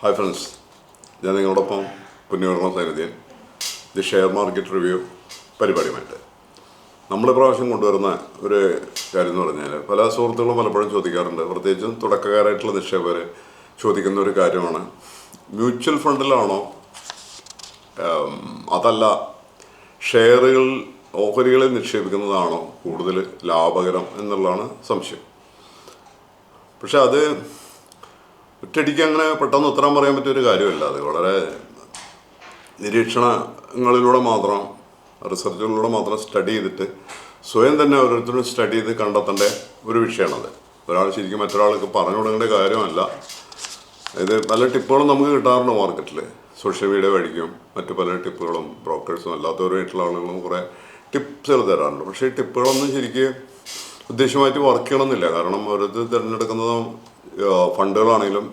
Hi friends, ഞാൻ നിങ്ങളോടൊപ്പം പുണ്യവർമ്മ സൈനിധ്യൻ the share market review പരിപാടിയുമായിട്ട്. നമ്മൾ പ്രാവശ്യം കൊണ്ടുവരുന്ന ഒരു കാര്യം എന്ന് പറഞ്ഞാൽ പല സുഹൃത്തുക്കളും പലപ്പോഴും ചോദിക്കാറുണ്ട്, പ്രത്യേകിച്ചും തുടക്കക്കാരായിട്ടുള്ള നിക്ഷേപകർ ചോദിക്കുന്ന ഒരു കാര്യമാണ്, മ്യൂച്വൽ ഫണ്ടിലാണോ അതല്ല ഷെയറുകൾ ഓഹരികളിൽ നിക്ഷേപിക്കുന്നതാണോ കൂടുതൽ ലാഭകരം എന്നുള്ളതാണ് സംശയം. പക്ഷെ അത് ഒറ്റയടിക്ക് അങ്ങനെ പെട്ടെന്ന് ഉത്തരം പറയാൻ പറ്റിയൊരു കാര്യമല്ല. അത് വളരെ നിരീക്ഷണങ്ങളിലൂടെ മാത്രം, റിസർച്ചുകളിലൂടെ മാത്രം സ്റ്റഡി ചെയ്തിട്ട് സ്വയം തന്നെ ഓരോരുത്തരും സ്റ്റഡി ചെയ്ത് കണ്ടെത്തേണ്ട ഒരു വിഷയമാണത്. ഒരാൾ ശരിക്കും മറ്റൊരാൾക്ക് പറഞ്ഞു കൊടുക്കേണ്ട കാര്യമല്ല. ഇത് പല ടിപ്പുകളും നമുക്ക് കിട്ടാറുണ്ട് മാർക്കറ്റിൽ, സോഷ്യൽ മീഡിയ വഴിക്കും മറ്റു പല ടിപ്പുകളും ബ്രോക്കേഴ്സും അല്ലാത്തവരായിട്ടുള്ള ആളുകളും കുറേ ടിപ്സുകൾ തരാറുണ്ട്. പക്ഷേ ഈ ടിപ്പുകളൊന്നും ശരിക്കും ഉദ്ദേശമായിട്ട് വർക്ക് ചെയ്യണമെന്നില്ല. കാരണം ഓരോരുത്തർ തിരഞ്ഞെടുക്കുന്നതും ഫണ്ടുകളാണെങ്കിലും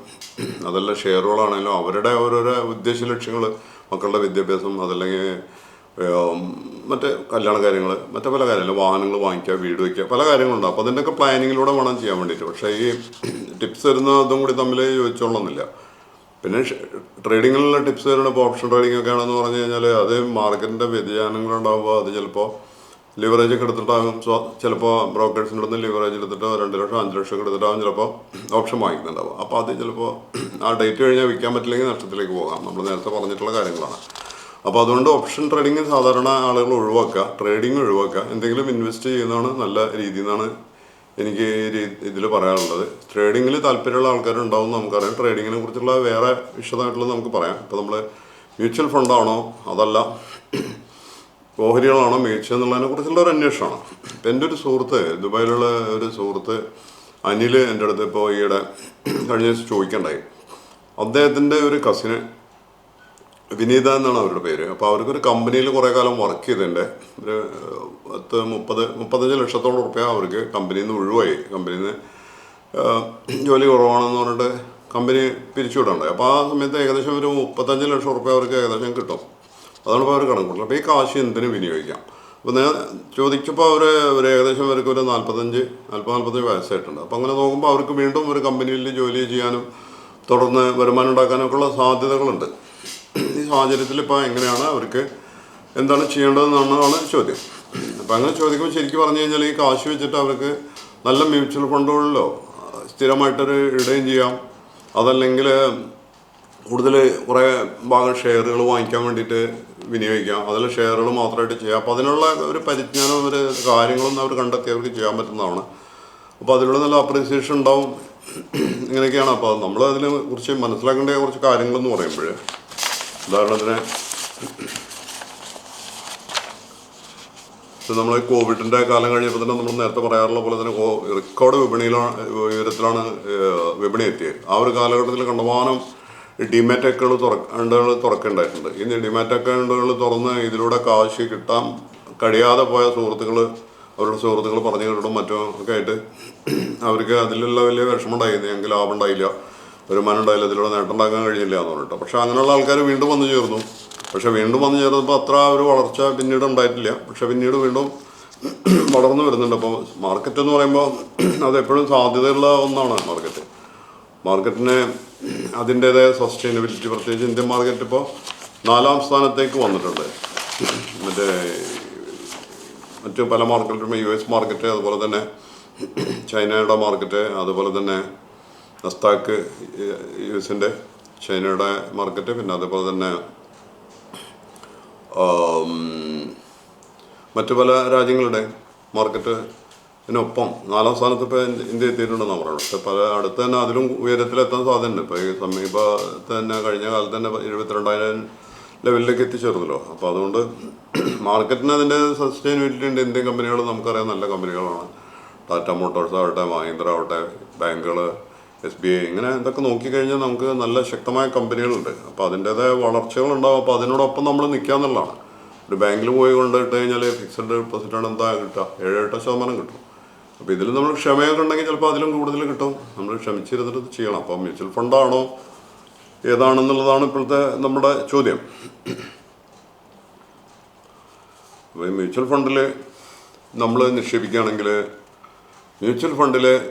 അതല്ല ഷെയറുകളാണെങ്കിലും അവരുടെ ഓരോരോ ഉദ്ദേശ ലക്ഷ്യങ്ങൾ, മക്കളുടെ വിദ്യാഭ്യാസം, അതല്ലെങ്കിൽ മറ്റ് കല്യാണ കാര്യങ്ങൾ, മറ്റു പല കാര്യങ്ങൾ, വാഹനങ്ങൾ വാങ്ങിക്കുക, വീട് വയ്ക്കുക, പല കാര്യങ്ങളുണ്ട്. അപ്പോൾ അതിൻ്റെയൊക്കെ പ്ലാനിങ്ങിലൂടെ വേണം ചെയ്യാൻ വേണ്ടിയിട്ട്. പക്ഷേ ഈ ടിപ്സ് തരുന്ന അതും കൂടി തമ്മിൽ യോജിച്ചോളണമെന്നില്ല. പിന്നെ ട്രേഡിങ്ങിലുള്ള ടിപ്സ് തരുന്ന ഇപ്പോൾ ഓപ്ഷൻ ട്രേഡിംഗ് ഒക്കെ ആണെന്ന് പറഞ്ഞു കഴിഞ്ഞാൽ അത് മാർക്കറ്റിൻ്റെ വ്യതിയാനങ്ങളുണ്ടാകുമ്പോൾ അത് ചിലപ്പോൾ ലിവറേജ് ഒക്കെ എടുത്തിട്ടാകും. ചിലപ്പോൾ ബ്രോക്കേഴ്സിൻ്റെ അടുത്ത് ലിവറേജ് എടുത്തിട്ട് 2 ലക്ഷം 5 ലക്ഷം ഒക്കെ എടുത്തിട്ടാകും ചിലപ്പോൾ ഓപ്ഷൻ വാങ്ങിക്കുന്നുണ്ടാവും. അപ്പോൾ അത് ചിലപ്പോൾ ആ ഡേറ്റ് കഴിഞ്ഞാൽ വിൽക്കാൻ പറ്റില്ലെങ്കിൽ നഷ്ടത്തിലേക്ക് പോകാം. നമ്മൾ നേരത്തെ പറഞ്ഞിട്ടുള്ള കാര്യങ്ങളാണ്. അപ്പോൾ അതുകൊണ്ട് ഓപ്ഷൻ ട്രേഡിങ് സാധാരണ ആളുകൾ ഒഴിവാക്കുക, ട്രേഡിങ് ഒഴിവാക്കുക, എന്തെങ്കിലും ഇൻവെസ്റ്റ് ചെയ്യുന്നതാണ് നല്ല രീതി എന്നാണ് എനിക്ക് ഇതിൽ പറയാനുള്ളത്. ട്രേഡിങ്ങിൽ താല്പര്യമുള്ള ആൾക്കാരുണ്ടാവും നമുക്കറിയാം. ട്രേഡിങ്ങിനെ കുറിച്ചുള്ള വേറെ വിശദമായിട്ടുള്ളത് നമുക്ക് പറയാം. ഇപ്പോൾ നമ്മൾ മ്യൂച്വൽ ഫണ്ടാണോ അതല്ല ഓഹരികളാണോ മേടിച്ചത് എന്നുള്ളതിനെ കുറിച്ചുള്ള ഒരു അന്വേഷണമാണ്. ഇപ്പം എൻ്റെ ഒരു സുഹൃത്ത്, ദുബായിലുള്ള ഒരു സുഹൃത്ത് അനിൽ എൻ്റെ അടുത്ത് ഇപ്പോൾ ഈയിടെ കഴിഞ്ഞ ദിവസം ചോദിക്കണ്ടായി. അദ്ദേഹത്തിൻ്റെ ഒരു കസിന് വിനീത എന്നാണ് അവരുടെ പേര്. അപ്പോൾ അവർക്കൊരു കമ്പനിയിൽ കുറേ കാലം വർക്ക് ചെയ്തതിൻ്റെ ഒരു 35 ലക്ഷത്തോളം റുപ്യ അവർക്ക് കമ്പനിയിൽ നിന്ന് ഒഴിവായി. കമ്പനിയിൽ നിന്ന് ജോലി കുറവാണെന്ന് പറഞ്ഞിട്ട് കമ്പനി പിരിച്ചുവിടണ്ടായി. അപ്പോൾ ആ സമയത്ത് ഏകദേശം ഒരു 35 ലക്ഷം റുപ്യ അവർക്ക് ഏകദേശം കിട്ടും. അതാണ് ഇപ്പോൾ അവർ കണക്കുള്ളത്. അപ്പോൾ ഈ കാശ് എന്തിനു വിനിയോഗിക്കാം? അപ്പോൾ ഞാൻ ചോദിച്ചപ്പോൾ ഒരു ഏകദേശം അവർക്ക് ഒരു 40-45 വയസ്സായിട്ടുണ്ട്. അപ്പോൾ അങ്ങനെ നോക്കുമ്പോൾ അവർക്ക് വീണ്ടും ഒരു കമ്പനിയിൽ ജോലി ചെയ്യാനും തുടർന്ന് വരുമാനം ഉണ്ടാക്കാനൊക്കെ ഉള്ള സാധ്യതകളുണ്ട്. ഈ സാഹചര്യത്തിൽ ഇപ്പോൾ എങ്ങനെയാണ് അവർക്ക് എന്താണ് ചെയ്യേണ്ടതെന്നാണ് ചോദ്യം. അപ്പോൾ അങ്ങനെ ചോദിക്കുമ്പോൾ ശരിക്കും പറഞ്ഞു കഴിഞ്ഞാൽ ഈ കാശ് വെച്ചിട്ട് അവർക്ക് നല്ല മ്യൂച്വൽ ഫണ്ടുകളിലോ സ്ഥിരമായിട്ടൊരു ഇടുകയും ചെയ്യാം, അതല്ലെങ്കിൽ കൂടുതൽ കുറേ ഭാഗം ഷെയറുകൾ വാങ്ങിക്കാൻ വേണ്ടിയിട്ട് വിനിയോഗിക്കാം, അതിൽ ഷെയറുകൾ മാത്രമായിട്ട് ചെയ്യാം. അപ്പോൾ അതിനുള്ള ഒരു പരിജ്ഞാനം, ഒരു കാര്യങ്ങളൊന്നും അവർ കണ്ടെത്തി അവർക്ക് ചെയ്യാൻ പറ്റുന്നതാണ്. അപ്പോൾ അതിലുള്ള നല്ല അപ്രീസിയേഷൻ ഉണ്ടാവും. ഇങ്ങനെയൊക്കെയാണ്. അപ്പോൾ നമ്മൾ അതിനെ കുറിച്ച് മനസ്സിലാക്കേണ്ട കുറച്ച് കാര്യങ്ങളെന്ന് പറയുമ്പോൾ, ഉദാഹരണത്തിന് നമ്മൾ കോവിഡിൻ്റെ കാലം കഴിഞ്ഞപ്പോൾ തന്നെ നമ്മൾ നേരത്തെ പറയാറുള്ള പോലെ തന്നെ റെക്കോർഡ് വിപണിയിലാണ് വിപണി എത്തിയത്. ആ ഒരു കാലഘട്ടത്തിൽ കണ്ടമാനം ഡിമാറ്റ് അക്കൗണ്ടുകൾ തുറക്കേണ്ടായിട്ടുണ്ട്. ഈ ഡിമാറ്റ് അക്കൗണ്ടുകൾ തുറന്ന് ഇതിലൂടെ കാശ് കിട്ടാൻ കഴിയാതെ പോയ സുഹൃത്തുക്കൾ, അവരുടെ സുഹൃത്തുക്കൾ പറഞ്ഞു കേട്ടും മറ്റും ഒക്കെ ആയിട്ട് അവർക്ക് അതിലുള്ള വലിയ വിഷമമുണ്ടായി. ഞങ്ങൾക്ക് ലാഭം ഉണ്ടായില്ല, വരുമാനം ഉണ്ടായില്ല, ഇതിലൂടെ നേട്ടം ഉണ്ടാക്കാൻ കഴിഞ്ഞില്ല എന്ന് പറഞ്ഞിട്ട്. പക്ഷേ അങ്ങനെയുള്ള ആൾക്കാർ വീണ്ടും വന്നു ചേർന്നു. പക്ഷേ വീണ്ടും വന്നു ചേർന്നപ്പോൾ അത്ര ഒരു വളർച്ച പിന്നീട് ഉണ്ടായിട്ടില്ല. പക്ഷേ പിന്നീട് വീണ്ടും വളർന്നു വരുന്നുണ്ട്. അപ്പോൾ മാർക്കറ്റ് എന്ന് പറയുമ്പോൾ അതെപ്പോഴും സാധ്യതയുള്ള ഒന്നാണ്. മാർക്കറ്റിന് അതിൻ്റേതായ സസ്റ്റൈനബിലിറ്റി, പ്രത്യേകിച്ച് ഇന്ത്യൻ മാർക്കറ്റ് ഇപ്പോൾ 4ാം സ്ഥാനത്തേക്ക് വന്നിട്ടുണ്ട്. മറ്റു പല മാർക്കറ്റും, US മാർക്കറ്റ്, അതുപോലെ തന്നെ ചൈനയുടെ മാർക്കറ്റ്, അതുപോലെ തന്നെ നസ്ദാക്ക് US-ൻ്റെ, ചൈനയുടെ മാർക്കറ്റ്, പിന്നെ അതുപോലെ തന്നെ മറ്റു പല രാജ്യങ്ങളുടെ മാർക്കറ്റിനൊപ്പം 4ാം സ്ഥാനത്ത് ഇപ്പോൾ ഇന്ത്യ എത്തിയിട്ടുണ്ടെന്നാണ് പറയുന്നത്. പക്ഷേ പല അടുത്ത് തന്നെ അതിലും ഉയരത്തിലെത്താൻ സാധ്യതയുണ്ട്. ഇപ്പോൾ ഈ സമീപത്ത് തന്നെ കഴിഞ്ഞ കാലത്ത് തന്നെ 72,000 ലെവലിലേക്ക് എത്തിച്ചേർന്നല്ലോ. അപ്പോൾ അതുകൊണ്ട് മാർക്കറ്റിന് അതിൻ്റെ സസ്റ്റൈനബിലിറ്റി ഉണ്ട്. ഇന്ത്യൻ കമ്പനികൾ നമുക്കറിയാം, നല്ല കമ്പനികളാണ്. ടാറ്റ മോട്ടോഴ്സ് ആവട്ടെ, മഹീന്ദ്ര ആവട്ടെ, ബാങ്കുകൾ, SBI, ഇങ്ങനെ ഇതൊക്കെ നോക്കിക്കഴിഞ്ഞാൽ നമുക്ക് നല്ല ശക്തമായ കമ്പനികളുണ്ട്. അപ്പോൾ അതിൻ്റേതായ വളർച്ചകളുണ്ടാകും. അപ്പോൾ അതിനോടൊപ്പം നമ്മൾ നിൽക്കുക എന്നുള്ളതാണ്. ഒരു ബാങ്കിൽ പോയി കൊണ്ടിട്ട് കഴിഞ്ഞാൽ ഫിക്സഡ് ഡെപ്പോസിറ്റാണ് എന്താ കിട്ടുക, 7-8% കിട്ടും. അപ്പോൾ ഇതിൽ നമ്മൾ ക്ഷമയൊക്കെ ഉണ്ടെങ്കിൽ ചിലപ്പോൾ അതിലും കൂടുതൽ കിട്ടും. നമ്മൾ ക്ഷമിച്ചിരുന്നിട്ട് ചെയ്യണം. അപ്പോൾ മ്യൂച്വൽ ഫണ്ടാണോ ഏതാണെന്നുള്ളതാണ് ഇപ്പോഴത്തെ നമ്മുടെ ചോദ്യം. അപ്പോൾ ഈ മ്യൂച്വൽ ഫണ്ടിൽ നമ്മൾ നിക്ഷേപിക്കുകയാണെങ്കിൽ മ്യൂച്വൽ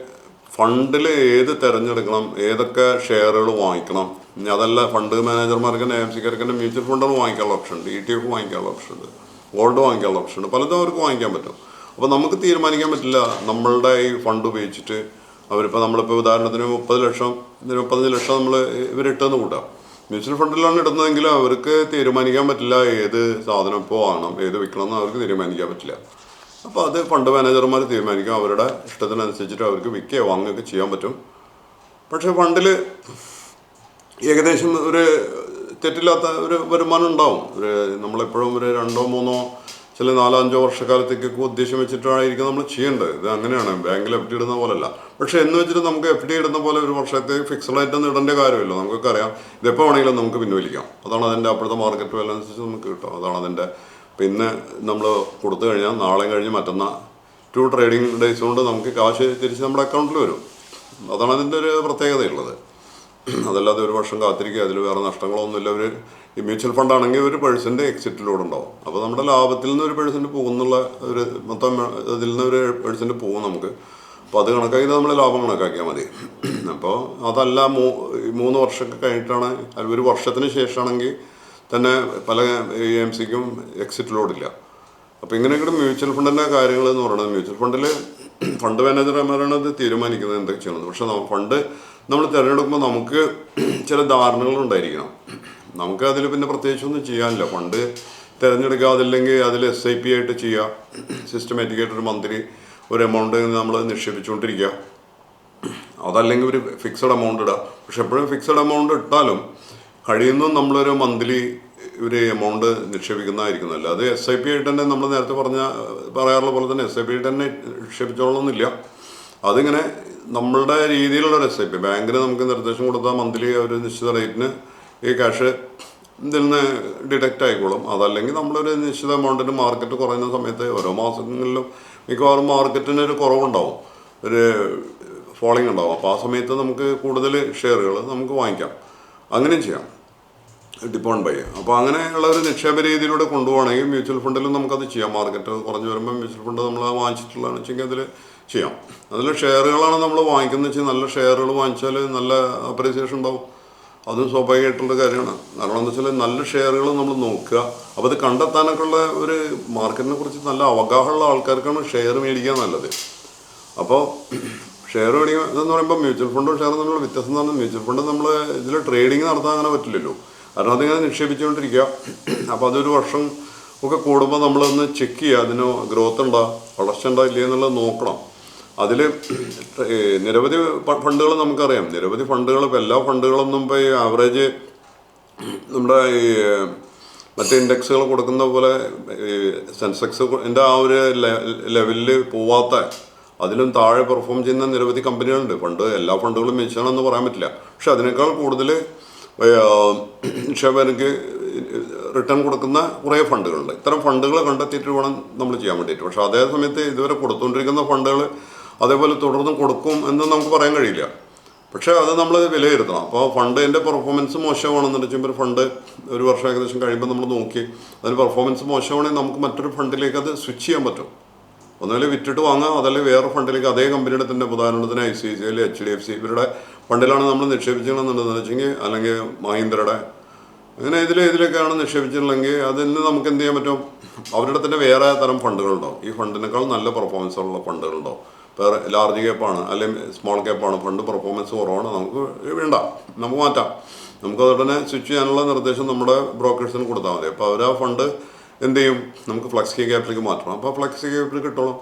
ഫണ്ടിൽ ഏത് തിരഞ്ഞെടുക്കണം, ഏതൊക്കെ ഷെയറുകൾ വാങ്ങിക്കണം, ഇനി അതല്ല ഫണ്ട് മാനേജർമാർക്ക് AMCക്കാർക്ക് മ്യൂച്വൽ ഫണ്ടുകൾ വാങ്ങിക്കാനുള്ള ഓപ്ഷൻ ഉണ്ട്, ETF വാങ്ങിക്കാനുള്ള ഓപ്ഷൻ ഉണ്ട്, ഗോൾഡ് വാങ്ങിക്കാനുള്ള ഓപ്ഷൻ ഉണ്ട്, പലതും അവർക്ക് വാങ്ങിക്കാൻ പറ്റും. അപ്പോൾ നമുക്ക് തീരുമാനിക്കാൻ പറ്റില്ല നമ്മളുടെ ഈ ഫണ്ട് ഉപയോഗിച്ചിട്ട് നമ്മളിപ്പോൾ ഉദാഹരണത്തിന് 30 ലക്ഷം 35 ലക്ഷം നമ്മൾ ഇവരിട്ടെന്ന് കൂട്ടാം. മ്യൂച്വൽ ഫണ്ടിലാണ് ഇടുന്നതെങ്കിൽ അവർക്ക് തീരുമാനിക്കാൻ പറ്റില്ല ഏത് സാധനം ഇപ്പോൾ വാങ്ങണം ഏത് വിൽക്കണം എന്ന് അവർക്ക് തീരുമാനിക്കാൻ പറ്റില്ല. അപ്പോൾ അത് ഫണ്ട് മാനേജർമാർ തീരുമാനിക്കും, അവരുടെ ഇഷ്ടത്തിനനുസരിച്ചിട്ട് അവർക്ക് വിൽക്കുകയോ വാങ്ങുകയൊക്കെ ചെയ്യാൻ പറ്റും. പക്ഷേ ഫണ്ടിൽ ഏകദേശം ഒരു തെറ്റില്ലാത്ത ഒരു വരുമാനം ഉണ്ടാവും. നമ്മളെപ്പോഴും ഒരു 2-3 ചില 4-5 വർഷക്കാലത്തേക്കൊക്കെ ഉദ്ദേശം വെച്ചിട്ടായിരിക്കും നമ്മൾ ചെയ്യേണ്ടത്. ഇത് അങ്ങനെയാണ്, ബാങ്കിൽ FD ഇടുന്ന പോലെയല്ല. പക്ഷേ എന്ന് വെച്ചിട്ട് നമുക്ക് FD ഇടുന്ന പോലെ ഒരു വർഷത്തെ ഫിക്സഡ് ആയിട്ടൊന്നും ഇടേണ്ട കാര്യമില്ല. നമുക്കൊക്കെ അറിയാം ഇതെപ്പോൾ വേണമെങ്കിലും നമുക്ക് പിൻവലിക്കാം. അതാണ് അതിൻ്റെ അപ്പോഴത്തെ മാർക്കറ്റ് വില അനുസരിച്ച് നമുക്ക് കിട്ടും. അതാണ് അതിൻ്റെ. പിന്നെ നമ്മൾ കൊടുത്തു കഴിഞ്ഞാൽ നാളെ കഴിഞ്ഞ് മറ്റന്നാൾ 2 ട്രേഡിംഗ് ഡേയ്സ് കൊണ്ട് നമുക്ക് കാശ് തിരിച്ച് നമ്മുടെ അക്കൗണ്ടിൽ വരും. അതാണ് അതിൻ്റെ ഒരു പ്രത്യേകതയുള്ളത്. അതല്ലാതെ ഒരു വർഷം കാത്തിരിക്കുക, അതിൽ വേറെ നഷ്ടങ്ങളൊന്നുമില്ല. ഈ മ്യൂച്വൽ ഫണ്ടാണെങ്കിൽ 1% എക്സിറ്റിലൂടെ ഉണ്ടാവും. അപ്പോൾ നമ്മുടെ ലാഭത്തിൽ നിന്ന് 1% പോകുന്നുള്ള ഒരു മൊത്തം അതിൽ നിന്ന് 1% പോകും നമുക്ക്. അപ്പോൾ അത് കണക്കാക്കി നമ്മൾ ലാഭം കണക്കാക്കിയാൽ മതി. അപ്പോൾ അതല്ല 3 വർഷമൊക്കെ കഴിഞ്ഞിട്ടാണ്, ഒരു വർഷത്തിന് ശേഷമാണെങ്കിൽ തന്നെ പല AMCക്കും എക്സിറ്റിലോടില്ല. അപ്പോൾ ഇങ്ങനെയൊക്കെ മ്യൂച്വൽ ഫണ്ടിൻ്റെ കാര്യങ്ങൾ എന്ന് പറയുന്നത്, മ്യൂച്വൽ ഫണ്ടിൽ ഫണ്ട് മാനേജർമാരാണ് ഇത് തീരുമാനിക്കുന്നത് എന്തൊക്കെ ചെയ്യണത്. പക്ഷേ ഫണ്ട് നമ്മൾ തിരഞ്ഞെടുക്കുമ്പോൾ നമുക്ക് ചില ധാരണകളുണ്ടായിരിക്കണം. നമുക്ക് അതിൽ പിന്നെ പ്രത്യേകിച്ചൊന്നും ചെയ്യാനില്ല. ഫണ്ട് തിരഞ്ഞെടുക്കുക, അതില്ലെങ്കിൽ അതിൽ SIP ആയിട്ട് ചെയ്യുക, സിസ്റ്റമാറ്റിക്കായിട്ടൊരു മന്ത്ലി ഒരു എമൗണ്ട് നമ്മൾ നിക്ഷേപിച്ചുകൊണ്ടിരിക്കുക. അതല്ലെങ്കിൽ ഒരു ഫിക്സഡ് എമൗണ്ട് ഇടുക. പക്ഷെ എപ്പോഴും ഫിക്സഡ് എമൗണ്ട് ഇട്ടാലും കഴിയുന്നതും നമ്മളൊരു മന്ത്ലി ഒരു എമൗണ്ട് നിക്ഷേപിക്കുന്നതായിരിക്കുന്നല്ല. അത് SIP ആയിട്ട് തന്നെ നമ്മൾ നേരത്തെ പറയാറുള്ള പോലെ തന്നെ SIP ആയിട്ട് തന്നെ നിക്ഷേപിച്ചോളണമെന്നില്ല. അതിങ്ങനെ നമ്മളുടെ രീതിയിലുള്ളൊരു SIP, ബാങ്കിന് നമുക്ക് നിർദ്ദേശം കൊടുത്താൽ മന്ത്ലി ഒരു നിശ്ചിത റേറ്റിന് ഈ ക്യാഷ് ഇതിൽ നിന്ന് ഡിഡക്റ്റ് ആയിക്കോളും. അതല്ലെങ്കിൽ നമ്മളൊരു നിശ്ചിത എമൗണ്ടിന് മാർക്കറ്റ് കുറയുന്ന സമയത്ത് ഓരോ മാസങ്ങളിലും മിക്കവാറും മാർക്കറ്റിന് ഒരു കുറവുണ്ടാവും, ഒരു ഫോളിങ് ഉണ്ടാവും. അപ്പോൾ ആ സമയത്ത് നമുക്ക് കൂടുതൽ ഷെയറുകൾ നമുക്ക് വാങ്ങിക്കാം, അങ്ങനെയും ചെയ്യാം, ഡിപ്പെൻഡ് ബൈ. അപ്പോൾ അങ്ങനെയുള്ള ഒരു നിക്ഷേപ രീതിയിലൂടെ കൊണ്ടുപോകണമെങ്കിൽ മ്യൂച്വൽ ഫണ്ടിലും നമുക്കത് ചെയ്യാം. മാർക്കറ്റ് കുറഞ്ഞു വരുമ്പോൾ മ്യൂച്വൽ ഫണ്ട് നമ്മൾ വാങ്ങിച്ചിട്ടുള്ളതെന്ന് വെച്ചെങ്കിൽ അതിൽ ചെയ്യാം. അതിൽ ഷെയറുകളാണ് നമ്മൾ വാങ്ങിക്കുന്നത് വെച്ചാൽ നല്ല ഷെയറുകൾ വാങ്ങിച്ചാൽ നല്ല അപ്രീസിയേഷൻ ഉണ്ടാവും. അതും സ്വാഭാവികമായിട്ടുള്ള കാര്യമാണ്. കാരണം എന്താ വെച്ചാൽ നല്ല ഷെയറുകൾ നമ്മൾ നോക്കുക. അപ്പോൾ അത് കണ്ടെത്താനൊക്കെ ഉള്ള ഒരു മാർക്കറ്റിനെ കുറിച്ച് നല്ല അവഗാഹമുള്ള ആൾക്കാർക്കാണ് ഷെയർ മേടിക്കുക നല്ലത്. അപ്പോൾ ഷെയർ മേടിക്കുക എന്ന് പറയുമ്പോൾ മ്യൂച്വൽ ഫണ്ടും ഷെയറും തമ്മിലുള്ള വ്യത്യാസം എന്ന് പറഞ്ഞാൽ, മ്യൂച്വൽ ഫണ്ട് നമ്മൾ ഇതിൽ ട്രേഡിങ് നടത്താൻ അങ്ങനെ പറ്റില്ലല്ലോ. കാരണം അതിങ്ങനെ നിക്ഷേപിച്ചുകൊണ്ടിരിക്കുക. അപ്പോൾ അതൊരു വർഷം ഒക്കെ കൂടുമ്പോൾ നമ്മളൊന്ന് ചെക്ക് ചെയ്യുക, അതിന് ഗ്രോത്ത് ഉണ്ടോ വളർച്ച ഉണ്ടോ ഇല്ലേ എന്നുള്ളത് നോക്കണം. അതിൽ നിരവധി ഫണ്ടുകൾ നമുക്കറിയാം. നിരവധി ഫണ്ടുകൾ, ഇപ്പോൾ എല്ലാ ഫണ്ടുകളൊന്നും ഇപ്പോൾ ഈ ആവറേജ് നമ്മുടെ ഈ മറ്റേ ഇൻഡെക്സുകൾ കൊടുക്കുന്ന പോലെ സെൻസെക്സിൻ്റെ ആ ഒരു ലെവലിൽ പോവാത്ത, അതിലും താഴെ പെർഫോം ചെയ്യുന്ന നിരവധി കമ്പനികളുണ്ട്. എല്ലാ ഫണ്ടുകളും മികച്ചതാണെന്ന് പറയാൻ പറ്റില്ല. പക്ഷെ അതിനേക്കാൾ കൂടുതൽ നിക്ഷേപകർക്ക് റിട്ടേൺ കൊടുക്കുന്ന കുറേ ഫണ്ടുകളുണ്ട്. ഇത്തരം ഫണ്ടുകൾ കണ്ടെത്തിയിട്ട് വേണം നമ്മൾ ചെയ്യാൻ വേണ്ടിയിട്ട്. പക്ഷേ അതേ സമയത്ത് ഇതുവരെ കൊടുത്തുകൊണ്ടിരിക്കുന്ന ഫണ്ടുകൾ അതേപോലെ തുടർന്ന് കൊടുക്കും എന്ന് നമുക്ക് പറയാൻ കഴിയില്ല. പക്ഷേ അത് നമ്മൾ വിലയിരുത്തണം. അപ്പോൾ ഫണ്ടിൻ്റെ പെർഫോമൻസ് മോശമാണെന്ന് വെച്ചാൽ ഒരു ഫണ്ട് ഒരു വർഷം ഏകദേശം കഴിയുമ്പോൾ നമ്മൾ നോക്കി അതിന് പെർഫോമൻസ് മോശമാണെങ്കിൽ നമുക്ക് മറ്റൊരു ഫണ്ടിലേക്ക് അത് സ്വിച്ച് ചെയ്യാൻ പറ്റും. ഒന്നുമില്ല വിറ്റിട്ട് വാങ്ങാം, അതല്ലെങ്കിൽ വേറെ ഫണ്ടിലേക്ക് അതേ കമ്പനിയുടെ തന്നെ, ഉദാഹരണത്തിന് ICICI, HDFC ഇവരുടെ ഫണ്ടിലാണ് നമ്മൾ നിക്ഷേപിച്ചിട്ടുണ്ടെന്ന് വെച്ചെങ്കിൽ, അല്ലെങ്കിൽ മഹീന്ദ്രയുടെ, അങ്ങനെ ഇതിലൊക്കെയാണ് നിക്ഷേപിച്ചിട്ടുണ്ടെങ്കിൽ അതിൽ നിന്ന് നമുക്ക് എന്ത് ചെയ്യാൻ പറ്റും, അവരുടെ തന്നെ വേറെ തരം ഫണ്ടുകളുണ്ടാവും. ഈ ഫണ്ടിനേക്കാൾ നല്ല പെർഫോമൻസ് ഉള്ള ഫണ്ടുകളുണ്ടാവും. ഇപ്പോൾ ലാർജ് ക്യാപ്പാണ് അല്ലെങ്കിൽ സ്മോൾ ക്യാപ്പാണ്, ഫണ്ട് പെർഫോമൻസ് കുറവാണ്, നമുക്ക് വേണ്ട, നമുക്ക് മാറ്റാം. നമുക്കതുകൊണ്ട് തന്നെ സ്വിച്ച് ചെയ്യാനുള്ള നിർദ്ദേശം നമ്മുടെ ബ്രോക്കേഴ്സിന് കൊടുത്താൽ മതി. അപ്പോൾ അവർ ആ ഫണ്ട് എന്ത് ചെയ്യും, നമുക്ക് ഫ്ലെക്സി ക്യാപ്പിലേക്ക് മാറ്റണം. അപ്പോൾ ഫ്ലെക്സി ക്യാപ്പിൽ കിട്ടണം.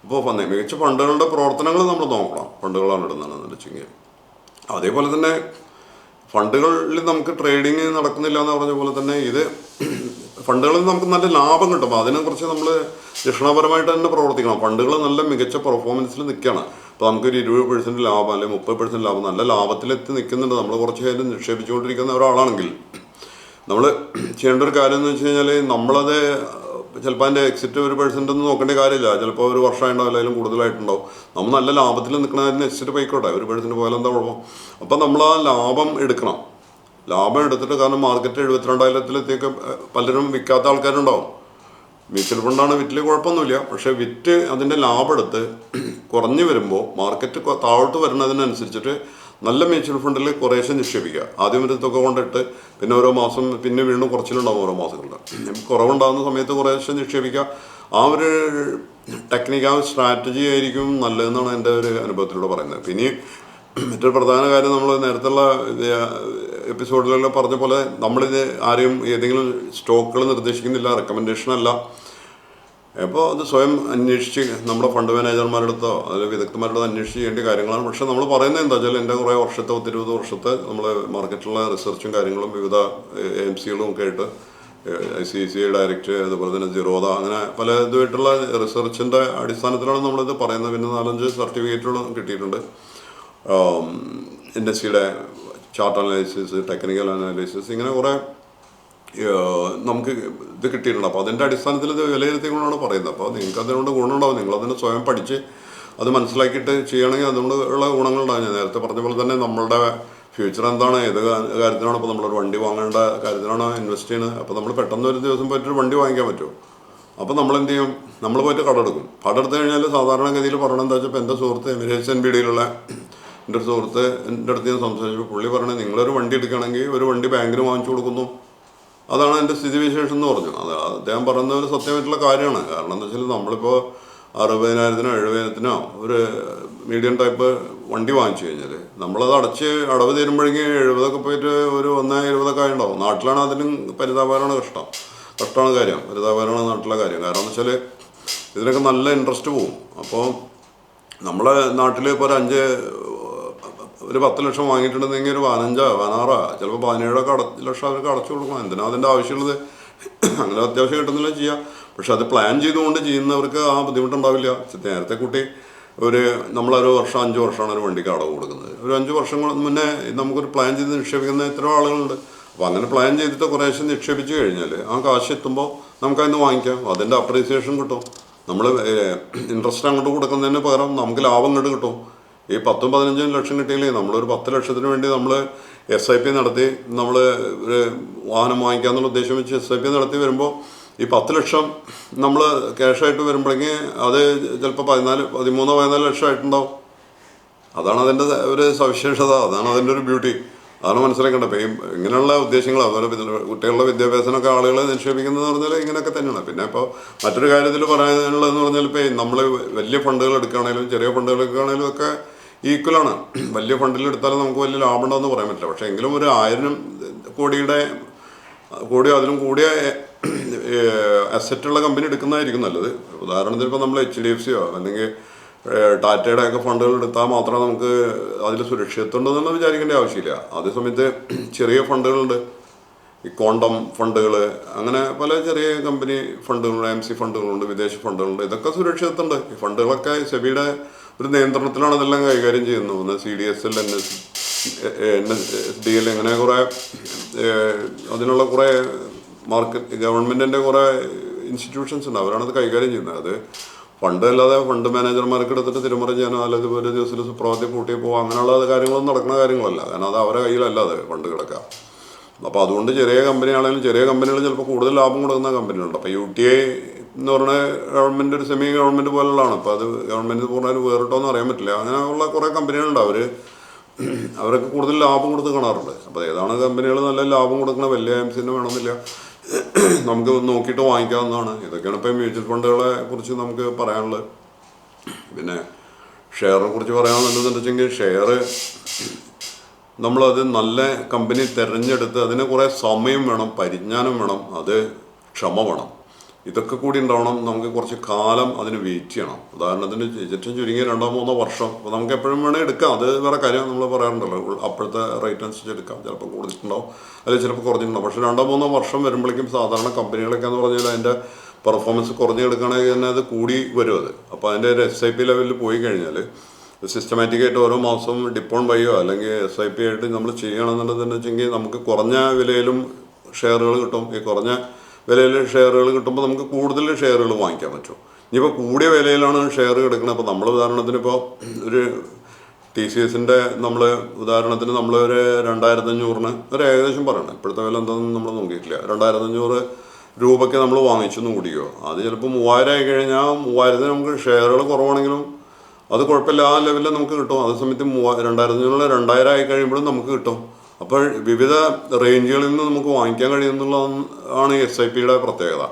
അപ്പോൾ മികച്ച ഫണ്ടുകളുടെ പ്രവർത്തനങ്ങൾ നമ്മൾ നോക്കണം, ഫണ്ടുകളാണ് ഇടുന്നതെന്ന് വെച്ചെങ്കിൽ. അതേപോലെ തന്നെ ഫണ്ടുകളിൽ നമുക്ക് ട്രേഡിങ് നടക്കുന്നില്ല എന്ന് പറഞ്ഞ പോലെ തന്നെ ഇത് ഫണ്ടുകളിൽ നമുക്ക് നല്ല ലാഭം കിട്ടും. അപ്പോൾ അതിനെക്കുറിച്ച് നമ്മൾ രക്ഷണപരമായിട്ട് തന്നെ പ്രവർത്തിക്കണം. ഫണ്ടുകൾ നല്ല മികച്ച പെർഫോമൻസിൽ നിൽക്കുകയാണ്. അപ്പോൾ നമുക്കൊരു 20% ലാഭം അല്ലെങ്കിൽ 30% ലാഭം, നല്ല ലാഭത്തിലെത്തി നിൽക്കുന്നുണ്ട്. നമ്മൾ കുറച്ച് നേരം നിക്ഷേപിച്ചുകൊണ്ടിരിക്കുന്ന ഒരാളാണെങ്കിൽ നമ്മൾ ചെയ്യേണ്ട ഒരു കാര്യം എന്ന് വെച്ച് കഴിഞ്ഞാൽ, നമ്മളത് ചിലപ്പോൾ അതിൻ്റെ എക്സിറ്റ് 1% ഒന്നും നോക്കേണ്ട കാര്യമില്ല. ചിലപ്പോൾ ഒരു വർഷമായിട്ടുണ്ടാവും, അല്ലെങ്കിൽ കൂടുതലായിട്ടുണ്ടാവും. നമ്മൾ നല്ല ലാഭത്തിൽ നിൽക്കണതിന് എക്സിറ്റ് പോയിക്കോട്ടെ, 1% പോയാലും എന്താ കുഴപ്പം. അപ്പോൾ നമ്മൾ ആ ലാഭം എടുക്കണം. ലാഭം എടുത്തിട്ട്, കാരണം മാർക്കറ്റ് 72,000-ലെത്തിയൊക്കെ പലരും വിൽക്കാത്ത ആൾക്കാരുണ്ടാവും. മ്യൂച്വൽ ഫണ്ടാണ് വിറ്റിൽ കുഴപ്പമൊന്നുമില്ല. പക്ഷേ വിറ്റ് അതിൻ്റെ ലാഭം എടുത്ത് കുറഞ്ഞു വരുമ്പോൾ, മാർക്കറ്റ് താഴോട്ട് വരുന്നതിനനുസരിച്ചിട്ട് നല്ല മ്യൂച്വൽ ഫണ്ടിൽ കുറേശ്ശെ നിക്ഷേപിക്കുക. ആദ്യം ഒരു തുക കൊണ്ടിട്ട് പിന്നെ ഓരോ മാസം പിന്നെ വീണ്ടും കുറച്ചിലുണ്ടാവും ഓരോ മാസങ്ങളിൽ. കുറവുണ്ടാകുന്ന സമയത്ത് കുറേശ്ശെ നിക്ഷേപിക്കുക. ആ ഒരു ടെക്നിക്ക്, ആ സ്ട്രാറ്റജി ആയിരിക്കും നല്ലതെന്നാണ് എൻ്റെ ഒരു അനുഭവത്തിലൂടെ പറയുന്നത്. പിന്നെ മറ്റൊരു പ്രധാന കാര്യം, നമ്മൾ നേരത്തുള്ള എപ്പിസോഡിലെല്ലാം പറഞ്ഞ പോലെ നമ്മളിത് ആരെയും ഏതെങ്കിലും സ്റ്റോക്കുകൾ നിർദ്ദേശിക്കുന്നില്ല, റെക്കമെൻഡേഷനല്ല. അപ്പോൾ അത് സ്വയം അന്വേഷിച്ച് നമ്മുടെ ഫണ്ട് മാനേജർമാരുടെ അടുത്തോ അതിൽ വിദഗ്ധന്മാരുടെ അന്വേഷിച്ച് ചെയ്യേണ്ട കാര്യങ്ങളാണ്. പക്ഷേ നമ്മൾ പറയുന്നത് എന്താ വെച്ചാൽ, എൻ്റെ കുറേ വർഷത്തെ 20 വർഷത്തെ നമ്മൾ മാർക്കറ്റിലുള്ള റിസർച്ചും കാര്യങ്ങളും വിവിധ AMCകളും ഒക്കെ ആയിട്ട് ICICI ഡയറക്റ്റ്, അതുപോലെ തന്നെ ജിറോദ, അങ്ങനെ പല ഇതുമായിട്ടുള്ള റിസർച്ചിൻ്റെ അടിസ്ഥാനത്തിലാണ് നമ്മളിത് പറയുന്നത്. പിന്നെ 4-5 സർട്ടിഫിക്കറ്റുകളും കിട്ടിയിട്ടുണ്ട്. ഇൻഡസ്ട്രിയുടെ ചാർട്ട് അനാലിസിസ്, ടെക്നിക്കൽ അനാലിസിസ്, ഇങ്ങനെ കുറേ നമുക്ക് ഇത് കിട്ടിയിട്ടുണ്ട്. അപ്പോൾ അതിൻ്റെ അടിസ്ഥാനത്തിൽ ഇത് വിലയിരുത്തിക്കൊണ്ടാണ് പറയുന്നത്. അപ്പോൾ നിങ്ങൾക്ക് അതുകൊണ്ട് ഗുണമുണ്ടാവും. നിങ്ങളതിനെ സ്വയം പഠിച്ച് അത് മനസ്സിലാക്കിയിട്ട് ചെയ്യണമെങ്കിൽ അതുകൊണ്ട് ഉള്ള ഗുണങ്ങളുണ്ടാകും. ഞാൻ നേരത്തെ പറഞ്ഞ പോലെ തന്നെ നമ്മളുടെ ഫ്യൂച്ചർ എന്താണ്, ഏത് കാര്യത്തിനാണ്, ഇപ്പോൾ നമ്മളൊരു വണ്ടി വാങ്ങേണ്ട കാര്യത്തിനാണ് ഇൻവെസ്റ്റ് ചെയ്യുന്നത്. അപ്പോൾ നമ്മൾ പെട്ടെന്ന് ഒരു ദിവസം പോയിട്ടൊരു വണ്ടി വാങ്ങിക്കാൻ പറ്റുമോ? അപ്പോൾ നമ്മൾ എന്ത് ചെയ്യും? നമ്മൾ പോയിട്ട് കടമെടുക്കും. കടമെടുത്ത് കഴിഞ്ഞാൽ സാധാരണഗതിയിൽ പറയണത് എന്താ വെച്ചാൽ, ഇപ്പോൾ എൻ്റെ സുഹൃത്ത് എമിറേറ്റ്സ് NBDയിലുള്ള എൻ്റെ ഒരു സുഹൃത്ത് എൻ്റെ അടുത്ത് ഞാൻ സംസാരിച്ചു. പുള്ളി പറയണത്, നിങ്ങളൊരു വണ്ടി എടുക്കുകയാണെങ്കിൽ ഒരു വണ്ടി ബാങ്കിന് വാങ്ങിച്ചു കൊടുക്കുന്നു, അതാണ് എൻ്റെ സ്ഥിതിവിശേഷം എന്ന് പറഞ്ഞു. അത് അദ്ദേഹം പറയുന്ന ഒരു സത്യമായിട്ടുള്ള കാര്യമാണ്. കാരണം എന്താ വെച്ചാൽ, നമ്മളിപ്പോൾ 60,000-നോ 70,000-നോ ഒരു മീഡിയം ടൈപ്പ് വണ്ടി വാങ്ങിച്ചു കഴിഞ്ഞാൽ നമ്മളത് അടവ് തീരുമ്പോഴേക്കും 70 പോയിട്ട് ഒരു 1,20 ഉണ്ടാവും. നാട്ടിലാണ് അതിനും പരിതാപകരമാണ് കഷ്ടമാണ് കാര്യം, പരിതാപകരമാണ് നാട്ടിലെ കാര്യം. കാരണം എന്ന് വെച്ചാൽ ഇതിനൊക്കെ നല്ല ഇൻട്രസ്റ്റ് പോവും. അപ്പോൾ നമ്മളെ നാട്ടിൽ ഇപ്പോൾ ഒരു 10 ലക്ഷം വാങ്ങിയിട്ടുണ്ടെങ്കിൽ ഒരു 15, 16, ചിലപ്പോൾ 17 ലക്ഷം അവർക്ക് അടച്ചു കൊടുക്കണം. എന്തിനാ അതിൻ്റെ ആവശ്യമുള്ളത്? അങ്ങനെ അത്യാവശ്യം കിട്ടുന്നില്ല ചെയ്യാം. പക്ഷെ അത് പ്ലാൻ ചെയ്തുകൊണ്ട് ചെയ്യുന്നവർക്ക് ആ ബുദ്ധിമുട്ടുണ്ടാവില്ല. നേരത്തെ കൂട്ടി നമ്മളൊരു 5 വർഷമാണ് ഒരു വണ്ടിക്ക് അടവ് കൊടുക്കുന്നത്. ഒരു 5 വർഷം മുന്നേ നമുക്കൊരു പ്ലാൻ ചെയ്ത് നിക്ഷേപിക്കുന്ന എത്രയോ ആളുകളുണ്ട്. അപ്പോൾ അങ്ങനെ പ്ലാൻ ചെയ്തിട്ട് കുറേശ്ശെ നിക്ഷേപിച്ച് കഴിഞ്ഞാൽ ആ കാശ് എത്തുമ്പോൾ നമുക്കതിന് വാങ്ങിക്കാം. അതിൻ്റെ അപ്രീസിയേഷൻ കിട്ടും. നമ്മൾ ഇൻട്രസ്റ്റ് അങ്ങോട്ട് കൊടുക്കുന്നതിന് പകരം നമുക്ക് ലാഭം ഇങ്ങോട്ട് കിട്ടും. ഈ 10-15 ലക്ഷം കിട്ടിയില്ലേ, നമ്മളൊരു 10 ലക്ഷത്തിന് വേണ്ടി നമ്മൾ SIP നടത്തി, നമ്മൾ ഒരു വാഹനം വാങ്ങിക്കാമെന്നുള്ള ഉദ്ദേശം വെച്ച് SIP നടത്തി വരുമ്പോൾ ഈ 10 ലക്ഷം നമ്മൾ ക്യാഷായിട്ട് വരുമ്പോഴേക്ക് അത് ചിലപ്പോൾ 13-14 ലക്ഷം ആയിട്ടുണ്ടാവും. അതാണ് അതിൻ്റെ ഒരു സവിശേഷത, അതാണ് അതിൻ്റെ ഒരു ബ്യൂട്ടി. അതാണ് മനസ്സിലാക്കേണ്ടത്. അപ്പോൾ ഇങ്ങനെയുള്ള ഉദ്ദേശങ്ങൾ, അതുപോലെ കുട്ടികളുടെ വിദ്യാഭ്യാസമൊക്കെ ആളുകൾ നിക്ഷേപിക്കുന്നതെന്ന് പറഞ്ഞാൽ ഇങ്ങനെയൊക്കെ തന്നെയാണ്. പിന്നെ ഇപ്പോൾ മറ്റൊരു കാര്യത്തിൽ പറയാനുള്ളതെന്ന് പറഞ്ഞാൽ, ഇപ്പോൾ നമ്മൾ വലിയ ഫണ്ടുകൾ എടുക്കുകയാണെങ്കിലും ചെറിയ ഫണ്ടുകൾ എടുക്കുകയാണെങ്കിലും ഒക്കെ ഈക്വലാണ്. വലിയ ഫണ്ടിൽ എടുത്താലും നമുക്ക് വലിയ ലാഭം ഉണ്ടാകുമെന്ന് പറയാൻ പറ്റില്ല. പക്ഷേ എങ്കിലും ഒരു 1000 കോടിയോ അതിലും കൂടിയ അസറ്റുള്ള കമ്പനി എടുക്കുന്നതായിരിക്കും നല്ലത്. ഉദാഹരണത്തിന് ഇപ്പോൾ നമ്മൾ HDFCയോ അല്ലെങ്കിൽ ടാറ്റയുടെ ഒക്കെ ഫണ്ടുകൾ എടുത്താൽ മാത്രമേ നമുക്ക് അതിൽ സുരക്ഷിതത്വം ഉണ്ടെന്ന് വിചാരിക്കേണ്ട ആവശ്യമില്ല. അതേസമയത്ത് ചെറിയ ഫണ്ടുകളുണ്ട്, ഈ ക്വാണ്ടം ഫണ്ടുകൾ, അങ്ങനെ പല ചെറിയ കമ്പനി ഫണ്ടുകളുണ്ട്, MC ഫണ്ടുകളുണ്ട്, വിദേശ ഫണ്ടുകളുണ്ട്. ഇതൊക്കെ സുരക്ഷിതത്വമുണ്ട്. ഈ ഫണ്ടുകളൊക്കെ സെബിയുടെ ഒരു നിയന്ത്രണത്തിലാണ് ഇതെല്ലാം കൈകാര്യം ചെയ്യുന്നത്. ഒന്ന് CDSL, NSDL, അങ്ങനെ കുറേ അതിനുള്ള കുറേ ഗവൺമെൻറ്റിൻ്റെ കുറേ ഇൻസ്റ്റിറ്റ്യൂഷൻസ് ഉണ്ട്. അവരാണത് കൈകാര്യം ചെയ്യുന്നത്. അത് ഫണ്ട് അല്ലാതെ ഫണ്ട് മാനേജർമാർക്ക് എടുത്തിട്ട് തിരുമറി ചെയ്യാനോ അല്ലെങ്കിൽ ഒരു ദിവസത്തിൽ സുപ്രഭാതത്തിൽ കൂട്ടി പോകുക അങ്ങനെയുള്ള കാര്യങ്ങളൊന്നും നടക്കുന്ന കാര്യങ്ങളല്ല. കാരണം അത് അവരുടെ കയ്യിലല്ല അത് ഫണ്ട് കിടക്കുക. അപ്പോൾ അതുകൊണ്ട് ചെറിയ കമ്പനിയാണെങ്കിലും ചെറിയ കമ്പനികൾ ചിലപ്പോൾ കൂടുതൽ ലാഭം കൊടുക്കുന്ന കമ്പനികളുണ്ട്. അപ്പോൾ UTI എന്ന് പറഞ്ഞാൽ ഗവൺമെൻറ് ഒരു സെമി ഗവൺമെൻറ് പോലുള്ളതാണ്. അപ്പോൾ അത് ഗവൺമെൻറ് പൂർണ്ണമായിട്ട് വേറിട്ടോന്ന് അറിയാൻ പറ്റില്ല. അങ്ങനെയുള്ള കുറേ കമ്പനികളുണ്ട്. അവരൊക്കെ കൂടുതൽ ലാഭം കൊടുത്ത് കാണാറുണ്ട്. അപ്പോൾ ഏതാണ് കമ്പനികൾ നല്ല ലാഭം കൊടുക്കുന്ന വലിയ AMCന് വേണമെന്നില്ല, നമുക്ക് നോക്കിയിട്ട് വാങ്ങിക്കാവുന്നതാണ്. ഇതൊക്കെയാണ് ഇപ്പോൾ മ്യൂച്വൽ ഫണ്ടുകളെ കുറിച്ച് നമുക്ക് പറയാനുള്ളത്. പിന്നെ ഷെയറിനെ കുറിച്ച് പറയാമെന്നുണ്ടെന്ന് വെച്ചെങ്കിൽ, ഷെയർ നമ്മളത് നല്ല കമ്പനി തിരഞ്ഞെടുത്ത് അതിന് കുറേ സമയം വേണം, പരിജ്ഞാനം വേണം, അത് ക്ഷമ വേണം. ഇതൊക്കെ കൂടി ഉണ്ടാവണം. നമുക്ക് കുറച്ച് കാലം അതിന് വെയിറ്റ് ചെയ്യണം. ഉദാഹരണത്തിന് ഏറ്റവും ചുരുങ്ങിയ 2-3 വർഷം. അപ്പോൾ നമുക്ക് എപ്പോഴും വേണമെങ്കിൽ എടുക്കാം, അത് വേറെ കാര്യം. നമ്മൾ പറയാറുണ്ടല്ലോ, അപ്പോഴത്തെ റേറ്റ് അനുസരിച്ച് എടുക്കാം. ചിലപ്പോൾ കൂടുതലുണ്ടാവും, അല്ലെങ്കിൽ ചിലപ്പോൾ കുറഞ്ഞിട്ടുണ്ടാവും. പക്ഷേ 2-3 വർഷം വരുമ്പോഴേക്കും സാധാരണ കമ്പനികളൊക്കെ എന്ന് പറഞ്ഞാൽ അതിൻ്റെ പെർഫോമൻസ് കുറഞ്ഞെടുക്കുകയാണെങ്കിൽ തന്നെ അത് കൂടി വരും. അപ്പോൾ അതിൻ്റെ ഒരു SIP ലെവലിൽ പോയി കഴിഞ്ഞാൽ സിസ്റ്റമാറ്റിക്കായിട്ട് ഓരോ മാസം ഡിപ്പോൺ ബൈയോ അല്ലെങ്കിൽ SIP ആയിട്ട് നമ്മൾ ചെയ്യണമെന്നുണ്ടെന്ന് വെച്ചെങ്കിൽ നമുക്ക് കുറഞ്ഞ വിലയിലും ഷെയറുകൾ കിട്ടും. ഈ കുറഞ്ഞ വിലയിൽ ഷെയറുകൾ കിട്ടുമ്പോൾ നമുക്ക് കൂടുതൽ ഷെയറുകൾ വാങ്ങിക്കാൻ പറ്റും. ഇനിയിപ്പോൾ കൂടിയ വിലയിലാണ് ഷെയർ കിടക്കുന്നത്. അപ്പോൾ നമ്മൾ ഉദാഹരണത്തിന് ഇപ്പോൾ ഒരു TCSൻ്റെ ഉദാഹരണത്തിന് നമ്മളൊരു 2,500-ന് ഒരു ഏകദേശം പറയണം, ഇപ്പോഴത്തെ വില എന്താണെന്ന് നമ്മൾ നോക്കിയിട്ടില്ല, 2,500 രൂപയ്ക്ക് നമ്മൾ വാങ്ങിച്ചെന്ന് കൂടിയോ, അത് ചിലപ്പോൾ 3,000 ആയി കഴിഞ്ഞാൽ 3,000-ന് നമുക്ക് ഷെയറുകൾ കുറവാണെങ്കിലും അത് കുഴപ്പമില്ല, ആ ലെവലിൽ നമുക്ക് കിട്ടും. അതേ സമയത്ത് 2500 2000 ആയി കഴിയുമ്പോഴും നമുക്ക് കിട്ടും. അപ്പോൾ വിവിധ റേഞ്ചുകളിൽ നിന്ന് നമുക്ക് വാങ്ങിക്കാൻ കഴിയുന്നുള്ളതാണ് SIPയുടെ പ്രത്യേകത.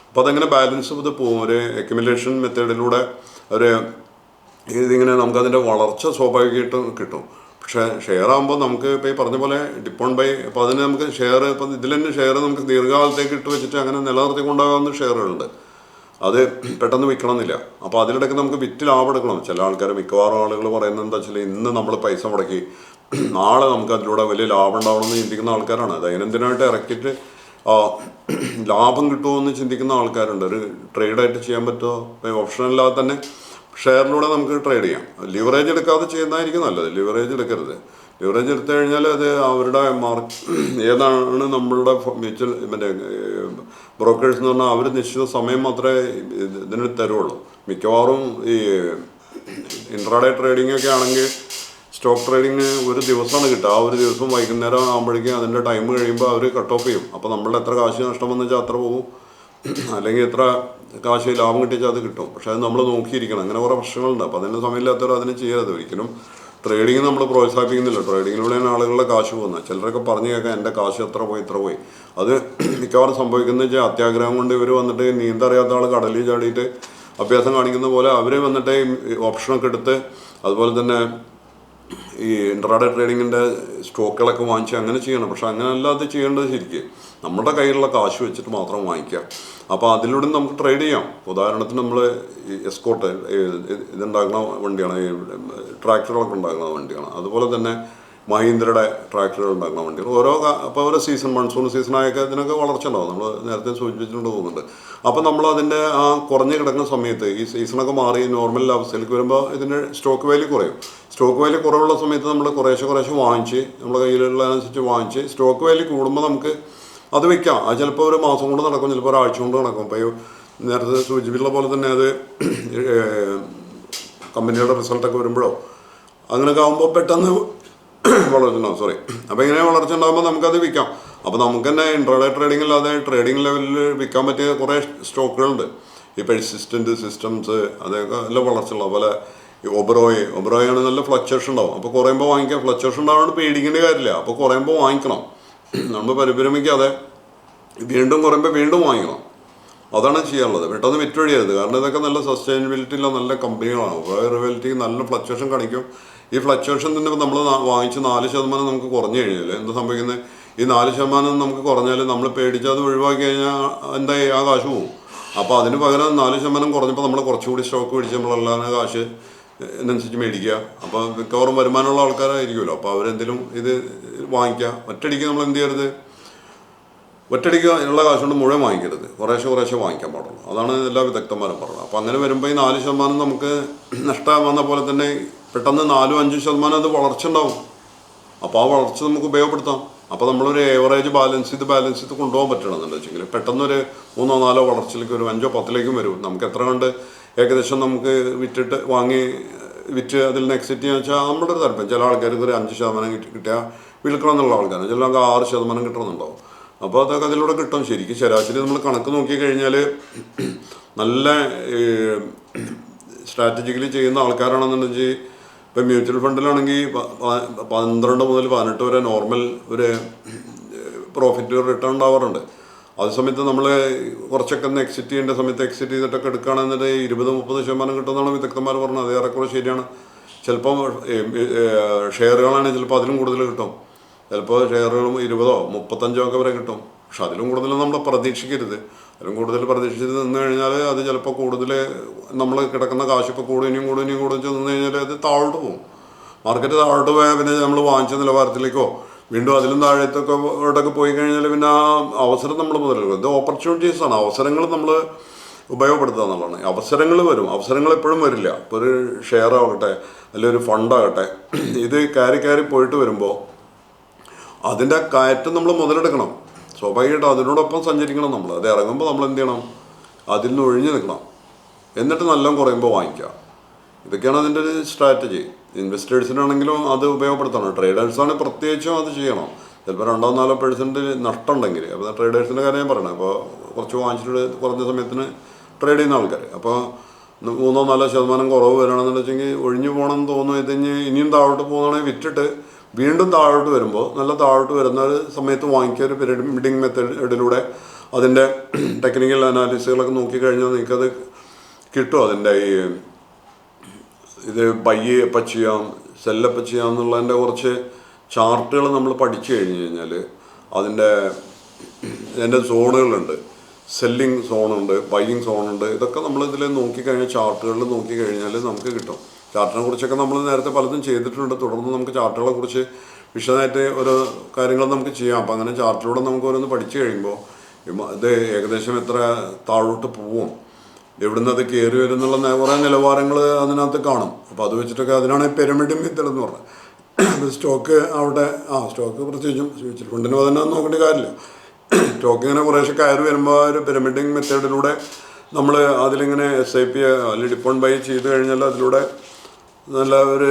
അപ്പോൾ അതെങ്ങനെ ബാലൻസ് ചെയ്ത് പോകും, ഒരു അക്യുമുലേഷൻ മെത്തേഡിലൂടെ ഒരു ഇതിങ്ങനെ നമുക്കതിൻ്റെ വളർച്ച സ്വാഭാവികമായിട്ടും കിട്ടും. പക്ഷേ ഷെയർ ആകുമ്പോൾ നമുക്ക് ഇപ്പോൾ ഈ പറഞ്ഞ പോലെ ഡിപ്പോൺ ബൈ, അപ്പോൾ അതിന് നമുക്ക് ഷെയർ, ഇപ്പം ഇതിൽ തന്നെ ഷെയർ നമുക്ക് ദീർഘകാലത്തേക്ക് ഇട്ട് വെച്ചിട്ട് അങ്ങനെ നിലനിർത്തി കൊണ്ടാകാവുന്ന ഷെയറുകളുണ്ട്. അത് പെട്ടെന്ന് വിൽക്കണമെന്നില്ല. അപ്പോൾ അതിലിടയ്ക്ക് നമുക്ക് വിറ്റ് ലാഭം എടുക്കണം. ചില ആൾക്കാർ, മിക്കവാറും ആളുകൾ പറയുന്നത് എന്താ വെച്ചാൽ ഇന്ന് നമ്മൾ പൈസ മുടക്കി നാളെ നമുക്ക് അതിലൂടെ വലിയ ലാഭം ഉണ്ടാവണമെന്ന് ചിന്തിക്കുന്ന ആൾക്കാരാണ്. ദൈനംദിനമായിട്ട് ഇറക്കിയിട്ട് ലാഭം കിട്ടുമോ എന്ന് ചിന്തിക്കുന്ന ആൾക്കാരുണ്ട്. ഒരു ട്രേഡായിട്ട് ചെയ്യാൻ പറ്റുമോ, ഇപ്പോൾ ഓപ്ഷനല്ലാതെ തന്നെ ഷെയറിലൂടെ നമുക്ക് ട്രേഡ് ചെയ്യാം. ലിവറേജ് എടുക്കാതെ ചെയ്യുന്നതായിരിക്കും നല്ലത്. ലിവറേജ് എടുക്കരുത്. ലിവറേജ് എടുത്തു കഴിഞ്ഞാൽ അത് അവരുടെ ഏതാണ് നമ്മളുടെ മ്യൂച്വൽ മറ്റേ ബ്രോക്കേഴ്സ് എന്ന് പറഞ്ഞാൽ അവർ നിശ്ചിത സമയം മാത്രമേ ഇതിന് തരുള്ളൂ. മിക്കവാറും ഈ ഇൻട്രാഡേ ട്രേഡിംഗ് ഒക്കെ ആണെങ്കിൽ സ്റ്റോക്ക് ട്രേഡിങ് ഒരു ദിവസമാണ് കിട്ടുക. ആ ഒരു ദിവസം വൈകുന്നേരം ആകുമ്പോഴേക്കും അതിൻ്റെ ടൈം കഴിയുമ്പോൾ അവർ കട്ട് ഓഫ് ചെയ്യും. അപ്പോൾ നമ്മളുടെ എത്ര കാശ് നഷ്ടമെന്ന് വെച്ചാൽ അത്ര പോകും, അല്ലെങ്കിൽ എത്ര കാശ് ലാഭം കിട്ടിച്ചാൽ അത് കിട്ടും. പക്ഷേ അത് നമ്മൾ നോക്കിയിരിക്കണം. അങ്ങനെ കുറേ പ്രശ്നങ്ങളുണ്ട്. അപ്പോൾ അതിന് സമയമില്ലാത്തവർ അതിന് ചെയ്യരുത്. ഒരിക്കലും ട്രേഡിങ് നമ്മൾ പ്രോത്സാഹിപ്പിക്കുന്നില്ല. ട്രേഡിങ്ങിലൂടെയാണ് ആളുകളുടെ കാശ് പോകുന്നത്. ചിലരൊക്കെ പറഞ്ഞു കേൾക്കാം എൻ്റെ കാശ് എത്ര പോയി. അത് മിക്കവാറും സംഭവിക്കുന്നത് വെച്ചാൽ അത്യാഗ്രഹം കൊണ്ട് ഇവർ വന്നിട്ട് നീന്തറിയാത്ത ആൾ കടലിൽ ചാടിയിട്ട് അഭ്യാസം കാണിക്കുന്ന പോലെ അവർ വന്നിട്ട് ഓപ്ഷനൊക്കെ എടുത്ത്, അതുപോലെ തന്നെ ഈ ഇൻട്രാഡേ ട്രേഡിങ്ങിൻ്റെ സ്റ്റോക്കുകളൊക്കെ വാങ്ങിച്ച് അങ്ങനെ ചെയ്യണം. പക്ഷെ അങ്ങനെയല്ല അത് ചെയ്യേണ്ടത്. ശരിക്കും നമ്മുടെ കയ്യിലുള്ള കാശ് വെച്ചിട്ട് മാത്രം വാങ്ങിക്കുക. അപ്പോൾ അതിലൂടെ നമുക്ക് ട്രേഡ് ചെയ്യാം. ഉദാഹരണത്തിന് നമ്മൾ എസ്കോട്ട് ഇതുണ്ടാക്കുന്ന വണ്ടിയാണ്, ഈ ട്രാക്ടറുകളൊക്കെ ഉണ്ടാക്കുന്ന വണ്ടിയാണ്. അതുപോലെ തന്നെ മഹീന്ദ്രയുടെ ട്രാക്ടറുകൾ ഉണ്ടാക്കുന്ന വണ്ടികൾ അപ്പോൾ ഓരോ സീസൺ, മൺസൂൺ സീസണായൊക്കെ ഇതിനൊക്കെ വളർച്ച ഉണ്ടാവും. നമ്മൾ നേരത്തെ സൂചിപ്പിച്ചിട്ടുണ്ട് തോന്നുന്നുണ്ട്. അപ്പോൾ നമ്മൾ അതിൻ്റെ ആ കുറഞ്ഞ് കിടക്കുന്ന സമയത്ത് ഈ സീസണൊക്കെ മാറി നോർമൽ അവസ്ഥയിലേക്ക് വരുമ്പോൾ ഇതിൻ്റെ സ്റ്റോക്ക് വാല്യൂ കുറയും. സ്റ്റോക്ക് വാല്യൂ കുറവുള്ള സമയത്ത് നമ്മൾ കുറേശ്ശെ വാങ്ങിച്ച്, നമ്മുടെ കയ്യിലുള്ളതനുസരിച്ച് വാങ്ങിച്ച്, സ്റ്റോക്ക് വാല്യൂ കൂടുമ്പോൾ നമുക്ക് അത് വയ്ക്കാം. അത് ചിലപ്പോൾ ഒരു മാസം കൊണ്ട് നടക്കും, ചിലപ്പോൾ ഒരാഴ്ച കൊണ്ട് നടക്കും. അപ്പോൾ നേരത്തെ സൂചിപ്പിച്ചുള്ള പോലെ തന്നെ അത് കമ്പനിയുടെ റിസൾട്ടൊക്കെ വരുമ്പോഴോ അങ്ങനെയൊക്കെ ആകുമ്പോൾ പെട്ടെന്ന് വളർച്ച ഉണ്ടാവും. അപ്പോൾ ഇങ്ങനെ വളർച്ച ഉണ്ടാകുമ്പോൾ നമുക്കത് വിൽക്കാം. അപ്പോൾ നമുക്ക് തന്നെ ഇൻട്രാഡേ ട്രേഡിംഗ് അല്ലാതെ ട്രേഡിംഗ് ലെവലിൽ വിൽക്കാൻ പറ്റിയ കുറേ സ്റ്റോക്കുകളുണ്ട്. ഈ പെർസിസ്റ്റൻ്റ് സിസ്റ്റംസ്, അതൊക്കെ നല്ല വളർച്ചയുള്ള പോലെ ഈ ഒബറോയാണ് നല്ല ഫ്ലക്ച്വേഷൻ ഉണ്ടാവും. അപ്പോൾ കുറയുമ്പോൾ വാങ്ങിക്കാം. ഫ്ലക്ച്വേഷൻ ഉണ്ടാവാണ്ട് പേടിക്കേണ്ട കാര്യമില്ല. അപ്പോൾ കുറയുമ്പോൾ വാങ്ങിക്കണം. നമ്മൾ പരിഭ്രമിക്കാതെ വീണ്ടും കുറയുമ്പോൾ വീണ്ടും വാങ്ങിക്കണം. അതാണ് ചെയ്യാനുള്ളത്. പെട്ടെന്ന് വിറ്റൊഴിയരുത്. കാരണം ഇതൊക്കെ നല്ല സസ്റ്റൈനബിലിറ്റിയുള്ള നല്ല കമ്പനികളാണ്. റിയബിലിറ്റി നല്ല ഫ്ലക്ച്വേഷൻ കാണിക്കും. ഈ ഫ്ലക്ച്വേഷൻ തന്നെ നമ്മൾ വാങ്ങിച്ച് 4% നമുക്ക് കുറഞ്ഞു കഴിഞ്ഞാൽ എന്താ സംഭവിക്കുന്നത്, ഈ 4% നമുക്ക് കുറഞ്ഞാൽ നമ്മൾ പേടിച്ച് അത് ഒഴിവാക്കി കഴിഞ്ഞാൽ എന്തായി, ആ കാശ് പോകും. അപ്പോൾ അതിന് പകരം 4% കുറഞ്ഞപ്പോൾ നമ്മൾ കുറച്ചുകൂടി സ്റ്റോക്ക് മേടിച്ച് നമ്മളെല്ലാം കാശ് ഇതിനനുസരിച്ച് മേടിക്കുക. അപ്പോൾ മിക്കവാറും വരുമാനമുള്ള ആൾക്കാരായിരിക്കുമല്ലോ. അപ്പോൾ അവരെന്തെങ്കിലും ഇത് വാങ്ങിക്കുക. ഒറ്റയടിക്ക് നമ്മൾ എന്ത് ചെയ്യരുത്, ഒറ്റയടിക്ക് ഉള്ള കാശ് കൊണ്ട് മുഴുവൻ വാങ്ങിക്കരുത്. കുറേശ്ശെ വാങ്ങിക്കാൻ പാടുള്ളൂ. അതാണ് എല്ലാ വിദഗ്ധന്മാരും പറഞ്ഞത്. അപ്പോൾ അങ്ങനെ വരുമ്പോൾ ഈ 4% നമുക്ക് നഷ്ടം വന്ന പോലെ തന്നെ പെട്ടെന്ന് 4-5% അത് വളർച്ച ഉണ്ടാവും. അപ്പോൾ ആ വളർച്ച നമുക്ക് ഉപയോഗപ്പെടുത്താം. അപ്പോൾ നമ്മളൊരു ഏവറേജ് ബാലൻസ് ചെയ്ത് കൊണ്ടുപോകാൻ പറ്റണമെന്നുണ്ട് വെച്ചെങ്കിൽ പെട്ടെന്നൊരു 3-4 വളർച്ചയിലേക്ക് ഒരു 5-10 വരും. നമുക്ക് എത്ര കണ്ട് ഏകദേശം നമുക്ക് വിറ്റ് അതിൽ നിന്ന് എക്സിറ്റ് ചെയ്യാന്ന് വെച്ചാൽ നമ്മുടെ ഒരു താല്പര്യം. ചില ആൾക്കാർക്ക് ഒരു 5% കിട്ടിയാൽ വിൽക്കണം എന്നുള്ള ആൾക്കാരാണ്. ചില ആൾക്ക് 6% കിട്ടണമെന്നുണ്ടാവും. അപ്പോൾ അതൊക്കെ അതിലൂടെ കിട്ടും. ശരിക്കും ശരാശരി നമ്മൾ കണക്ക് നോക്കി കഴിഞ്ഞാൽ നല്ല സ്ട്രാറ്റജിക്കലി ചെയ്യുന്ന ആൾക്കാരാണെന്നുണ്ടെങ്കിൽ, ഇപ്പം മ്യൂച്വൽ ഫണ്ടിലാണെങ്കിൽ 12 മുതൽ 18 വരെ നോർമൽ ഒരു പ്രോഫിറ്റ് റിട്ടേൺ ഉണ്ടാവാറുണ്ട്. അതേ സമയത്ത് നമ്മൾ കുറച്ചൊക്കെ ഒന്ന് എക്സിറ്റ് ചെയ്യേണ്ട സമയത്ത് എക്സിറ്റ് ചെയ്തിട്ടൊക്കെ എടുക്കുകയാണെന്നിട്ട് 20-30% കിട്ടുമെന്നാണ് വിദഗ്ധന്മാർ പറഞ്ഞത്. അത് ഏറെക്കുറെ ശരിയാണ്. ചിലപ്പോൾ ഷെയറുകളാണെങ്കിൽ ചിലപ്പോൾ അതിലും കൂടുതൽ കിട്ടും. ചിലപ്പോൾ ഷെയറുകളും 20-35 വരെ കിട്ടും. പക്ഷെ അതിലും കൂടുതൽ നമ്മൾ പ്രതീക്ഷിക്കരുത്. അതിലും കൂടുതൽ പ്രതീക്ഷിച്ച് നിന്ന് കഴിഞ്ഞാൽ അത് ചിലപ്പോൾ കൂടുതൽ നമ്മൾ കിടക്കുന്ന കാശ് ഇപ്പോൾ ഇനിയും കൂടും നിന്ന് കഴിഞ്ഞാൽ അത് താഴോട്ട് പോകും. മാർക്കറ്റ് താഴോട്ട് പോയാൽ പിന്നെ നമ്മൾ വാങ്ങിച്ച നിലവാരത്തിലേക്കോ വീണ്ടും അതിലും താഴത്തേക്കൊക്കെ പോയി കഴിഞ്ഞാൽ പിന്നെ ആ അവസരം നമ്മൾ മുതലെടുക്കും. ഇത് ഓപ്പർച്യൂണിറ്റീസാണ്. അവസരങ്ങൾ നമ്മൾ ഉപയോഗപ്പെടുത്തുക എന്നുള്ളതാണ്. അവസരങ്ങൾ വരും. അവസരങ്ങൾ എപ്പോഴും വരില്ല. ഇപ്പോൾ ഒരു ഷെയർ ആകട്ടെ അല്ലെങ്കിൽ ഒരു ഫണ്ടാകട്ടെ, ഇത് കയറി പോയിട്ട് വരുമ്പോൾ അതിൻ്റെ കയറ്റം നമ്മൾ മുതലെടുക്കണം. സ്വാഭാവികമായിട്ടും അതിനോടൊപ്പം സഞ്ചരിക്കണം നമ്മൾ. അത് ഇറങ്ങുമ്പോൾ നമ്മൾ എന്ത് ചെയ്യണം, അതിൽ നിന്ന് ഒഴിഞ്ഞു നിൽക്കണം. എന്നിട്ട് നല്ല കുറയുമ്പോൾ വാങ്ങിക്കുക. ഇതൊക്കെയാണ് അതിൻ്റെ ഒരു സ്ട്രാറ്റജി. ഇൻവെസ്റ്റേഴ്സിനാണെങ്കിലും അത് ഉപയോഗപ്പെടുത്തണം. ട്രേഡേഴ്സാണെങ്കിൽ പ്രത്യേകിച്ചും അത് ചെയ്യണം. ചിലപ്പോൾ 2-4% നഷ്ടം ഉണ്ടെങ്കിൽ, അപ്പോൾ ട്രേഡേഴ്സിൻ്റെ കാര്യം ഞാൻ പറയണം. അപ്പോൾ കുറച്ച് വാങ്ങിച്ചിട്ട് കുറഞ്ഞ സമയത്തിന് ട്രേഡ് ചെയ്യുന്ന ആൾക്കാർ, അപ്പോൾ 3-4% കുറവ് വരണമെന്ന് വെച്ചെങ്കിൽ ഒഴിഞ്ഞു പോകണമെന്ന് തോന്നുന്നു. ഇതിന് ഇനിയും താഴോട്ട് പോകുകയാണെങ്കിൽ വിറ്റിട്ട് വീണ്ടും താഴോട്ട് വരുമ്പോൾ നല്ല താഴോട്ട് വരുന്ന ഒരു സമയത്ത് വാങ്ങിക്കുക. ഒരു പിരമിഡിങ് മെത്തേഡിലൂടെ അതിൻ്റെ ടെക്നിക്കൽ അനാലിസുകളൊക്കെ നോക്കിക്കഴിഞ്ഞാൽ നിങ്ങൾക്കത് കിട്ടും. അതിൻ്റെ ഇത് ബൈ എപ്പോൾ ചെയ്യാം, സെല്ലപ്പം ചെയ്യാം എന്നുള്ളതിൻ്റെ കുറച്ച് ചാർട്ടുകൾ നമ്മൾ പഠിച്ചു കഴിഞ്ഞ് കഴിഞ്ഞാൽ അതിൻ്റെ സോണുകളുണ്ട്. Selling സോണുണ്ട്, buying സോണുണ്ട്. ഇതൊക്കെ നമ്മളിതിൽ നോക്കിക്കഴിഞ്ഞാൽ ചാർട്ടുകളിൽ നോക്കിക്കഴിഞ്ഞാൽ നമുക്ക് കിട്ടും. ചാർട്ടിനെ കുറിച്ചൊക്കെ നമ്മൾ നേരത്തെ പലതും ചെയ്തിട്ടുണ്ട്. തുടർന്ന് നമുക്ക് ചാർട്ടുകളെ കുറിച്ച് വിശദമായിട്ട് ഓരോ കാര്യങ്ങൾ നമുക്ക് ചെയ്യാം. അപ്പം അങ്ങനെ ചാർട്ടിലൂടെ നമുക്ക് ഓരോന്ന് പഠിച്ചു കഴിയുമ്പോൾ ഇത് ഏകദേശം എത്ര താഴോട്ട് പോവും, എവിടുന്ന് അത് കയറി വരും എന്നുള്ള കുറേ നിലവാരങ്ങൾ അതിനകത്ത് കാണും. അപ്പോൾ അത് വെച്ചിട്ടൊക്കെ അതിനാണ് പിരമിഡ് മെത്തേഡ് എന്ന് പറഞ്ഞത്. സ്റ്റോക്ക് അവിടെ സ്റ്റോക്ക് പ്രത്യേകിച്ചും മ്യൂച്വൽ ഫണ്ടിന് തന്നെ നോക്കേണ്ട കാര്യമില്ല. സ്റ്റോക്ക് ഇങ്ങനെ കുറേശ്ശെ കയറി വരുമ്പോൾ ഒരു പിരമിഡിങ് മെത്തേഡിലൂടെ നമ്മൾ അതിലിങ്ങനെ SIP അല്ലെങ്കിൽ ഡിപ്പോൺ ബൈ ചെയ്ത് കഴിഞ്ഞാൽ അതിലൂടെ നല്ല ഒരു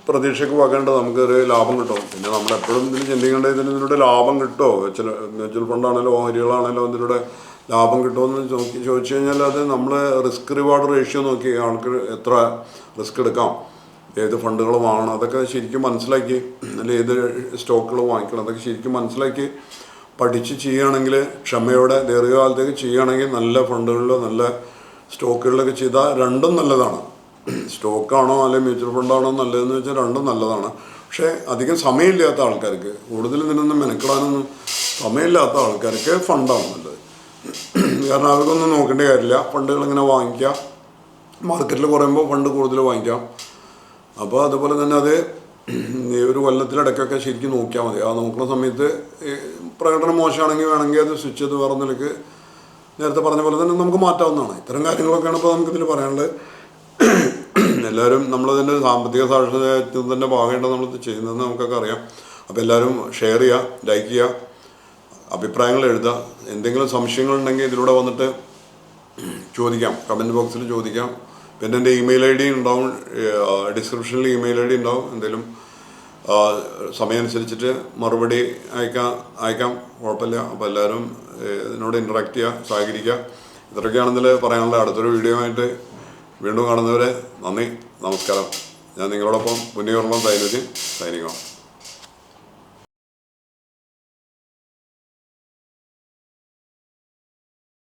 പ്രതീക്ഷയ്ക്ക് വെക്കേണ്ടത് നമുക്കൊരു ലാഭം കിട്ടും. പിന്നെ നമ്മളെപ്പോഴും ഇതിൽ ചിന്തിക്കേണ്ടത് ഇതിലൂടെ ലാഭം കിട്ടുമോ, മ്യൂച്വൽ ഫണ്ടാണല്ലോ ഓഹരികളാണല്ലോ ഇതിലൂടെ ലാഭം കിട്ടുമെന്ന് ചോദിച്ചു കഴിഞ്ഞാൽ അത് നമ്മൾ റിസ്ക് റിവാർഡ് റേഷ്യോ നോക്കി ആൾക്ക് എത്ര റിസ്ക് എടുക്കാം, ഏത് ഫണ്ടുകൾ വാങ്ങണം, അതൊക്കെ ശരിക്കും മനസ്സിലാക്കി, അല്ലെങ്കിൽ ഏത് സ്റ്റോക്കുകൾ വാങ്ങിക്കണം, അതൊക്കെ ശരിക്കും മനസ്സിലാക്കി പഠിച്ച് ചെയ്യുകയാണെങ്കിൽ, ക്ഷമയോടെ ദീർഘകാലത്തേക്ക് ചെയ്യുകയാണെങ്കിൽ നല്ല ഫണ്ടുകളിലോ നല്ല സ്റ്റോക്കുകളിലൊക്കെ ചെയ്താൽ രണ്ടും നല്ലതാണ്. സ്റ്റോക്കാണോ അല്ലെങ്കിൽ മ്യൂച്വൽ ഫണ്ടാണോ നല്ലതെന്ന് വെച്ചാൽ രണ്ടും നല്ലതാണ്. പക്ഷേ അധികം സമയമില്ലാത്ത ആൾക്കാർക്ക്, കൂടുതൽ ഇതിനൊന്നും മെനക്കെടാനൊന്നും സമയമില്ലാത്ത ആൾക്കാർക്ക് ഫണ്ടാണ് നല്ലത്. കാരണം അവർക്കൊന്നും നോക്കേണ്ട കാര്യമില്ല. ഫണ്ടുകൾ ഇങ്ങനെ വാങ്ങിക്കുക, മാർക്കറ്റിൽ കുറയുമ്പോൾ ഫണ്ട് കൂടുതൽ വാങ്ങിക്കാം. അപ്പോൾ അതുപോലെ തന്നെ അത് ഒരു കൊല്ലത്തിലിടയ്ക്കൊക്കെ ശരിക്കും നോക്കിയാൽ മതി. ആ നോക്കുന്ന സമയത്ത് പ്രകടനം മോശമാണെങ്കിൽ വേണമെങ്കിൽ അത് സ്വിച്ച് ചെയ്ത് വേറെ നിലയ്ക്ക് നേരത്തെ പറഞ്ഞ പോലെ തന്നെ നമുക്ക് മാറ്റാവുന്നതാണ്. ഇത്തരം കാര്യങ്ങളൊക്കെയാണ് ഇപ്പോൾ നമുക്കിതിൽ പറയാനുള്ളത്. എല്ലാവരും നമ്മളതിൻ്റെ സാമ്പത്തിക സാക്ഷരതയുടെ ഭാഗമായിട്ട് നമ്മളിത് ചെയ്യുന്നതെന്ന് നമുക്കൊക്കെ അറിയാം. അപ്പോൾ എല്ലാവരും ഷെയർ ചെയ്യുക, ലൈക്ക് ചെയ്യുക, അഭിപ്രായങ്ങൾ എഴുതുക. എന്തെങ്കിലും സംശയങ്ങളുണ്ടെങ്കിൽ ഇതിലൂടെ വന്നിട്ട് ചോദിക്കാം, കമൻറ്റ് ബോക്സിൽ ചോദിക്കാം. പിന്നെ എൻ്റെ ഇമെയിൽ ID ഉണ്ടാവും, ഡിസ്ക്രിപ്ഷനിൽ ഇമെയിൽ ID ഉണ്ടാവും. എന്തെങ്കിലും സമയമനുസരിച്ചിട്ട് മറുപടി അയക്കാം, കുഴപ്പമില്ല. അപ്പോൾ എല്ലാവരും ഇതിനോട് ഇൻറ്ററാക്ട് ചെയ്യുക, സഹകരിക്കുക. ഇത്രയൊക്കെയാണെന്നിൽ പറയാനുള്ള. അടുത്തൊരു വീഡിയോ ആയിട്ട് വീണ്ടും കാണുന്നവരെ നന്ദി, നമസ്കാരം. ഞാൻ നിങ്ങളോടൊപ്പം പുണ്യവർമ്മ സൈനുദ്ദീൻ സൈനിങ് ഓഫ്.